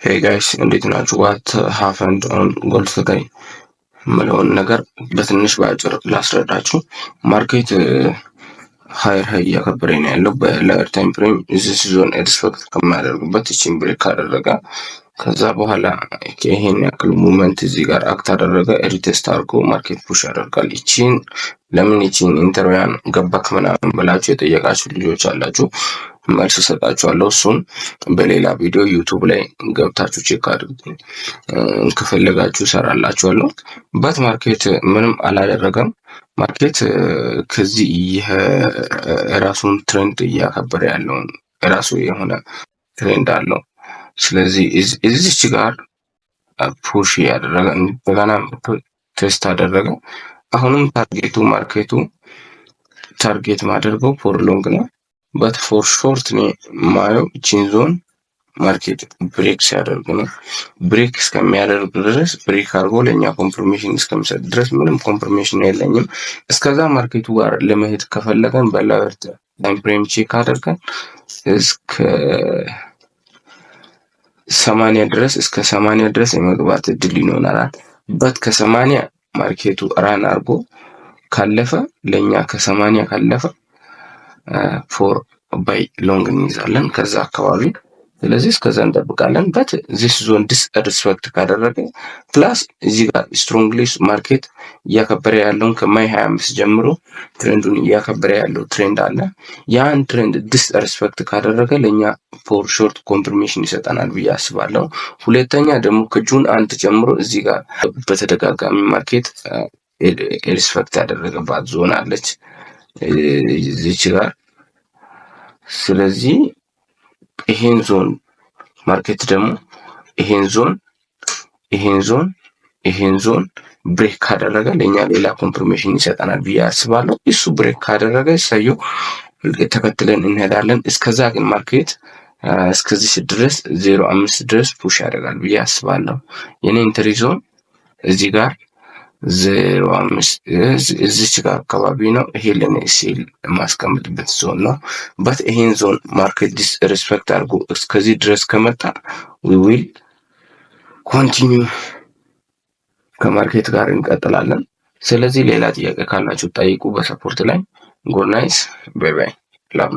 Hey guys, እንዴት ናችሁ? what happened on ጎልፍ ላይ የምለውን ነገር በትንሽ በአጭር ላስረዳችሁ። ማርኬት ሃየር ሃይ እያከበረ ነው ያለው በሎወር ታይም ፍሬም እዚህ ዞን ኤክስፔክት ከማያደርጉበት ይቺን ብሬክ ካደረገ ከዛ በኋላ ይሄን ያክል ሙቭመንት እዚህ ጋር አክት አደረገ ሪቴስት አድርጎ ማርኬት ፑሽ ያደርጋል። ይቺን ለምን ይቺን ኢንተርቪያን ገባክ ምናምን ብላችሁ የጠየቃችሁ ልጆች አላችሁ። መልስ ሰጣችኋለሁ። እሱን በሌላ ቪዲዮ ዩቲዩብ ላይ ገብታችሁ ቼክ አድርጉ። ከፈለጋችሁ ሰራላችኋለሁ። በት ማርኬት ምንም አላደረገም። ማርኬት ከዚህ የራሱን ትሬንድ እያከበረ ያለውን ራሱ የሆነ ትሬንድ አለው። ስለዚህ እዚች ጋር ፑሽ ያደረገ እንደገና ቴስት አደረገ። አሁንም ታርጌቱ ማርኬቱ ታርጌት ማድረገው ፎር ሎንግ ነው። በት ፎር ሾርት ነው ማየው ቺን ዞን ማርኬት ብሬክ ሲያደርግ ነው። ብሬክ እስከሚያደርግ ድረስ ብሬክ አድርጎ ለኛ ኮንፈርሜሽን እስከሚሰጥ ድረስ ምንም ኮንፈርሜሽን የለኝም። እስከዛ ማርኬቱ ጋር ለመሄድ ከፈለገን በሎወር ታይም ፍሬም ቼክ አድርገን እስከ 80 ድረስ እስከ 80 ድረስ የመግባት እድል ይኖረናል። በት ከ80 ማርኬቱ ራን አድርጎ ካለፈ ለኛ ከ80 ካለፈ ፎር ባይ ሎንግ እንይዛለን ከዛ አካባቢ። ስለዚህ እስከዛ እንጠብቃለን። በት ዚስ ዞን ዲስሪስፔክት ካደረገ ፕላስ እዚህ ጋር ስትሮንግሊ ማርኬት እያከበረ ያለውን ከማይ 25 ጀምሮ ትሬንዱን እያከበረ ያለው ትሬንድ አለ። ያን ትሬንድ ዲስሪስፔክት ካደረገ ለኛ ፎር ሾርት ኮንፈርሜሽን ይሰጠናል ብዬ አስባለሁ። ሁለተኛ ደግሞ ከጁን 1 ጀምሮ እዚህ ጋር በተደጋጋሚ ማርኬት ሪስፔክት ያደረገባት ዞን አለች እዚች ጋር። ስለዚህ ይሄን ዞን ማርኬት ደግሞ ይሄን ዞን ብሬክ ካደረገ ለኛ ሌላ ኮንፈርሜሽን ይሰጠናል ብዬ አስባለሁ። እሱ ብሬክ ካደረገ ሰዮ ተከትለን እንሄዳለን። እስከዛ ግን ማርኬት እስከዚህ ድረስ 05 ድረስ ፑሽ ያደርጋል ብዬ አስባለሁ። የኔ ኢንትሪ ዞን እዚህ ጋር 05 እዚች ጋር አካባቢ ነው። ይሄ ለኔ ሲል ማስቀምጥበት ዞን ነው። በት ይሄን ዞን ማርኬት ዲስሪስፔክት አድርጎ እስከዚህ ድረስ ከመጣ we will continue ከማርኬት ጋር እንቀጥላለን። ስለዚህ ሌላ ጥያቄ ካላችሁ ጠይቁ በሰፖርት ላይ። ጉድ ናይት ባይ ባይ ላቭ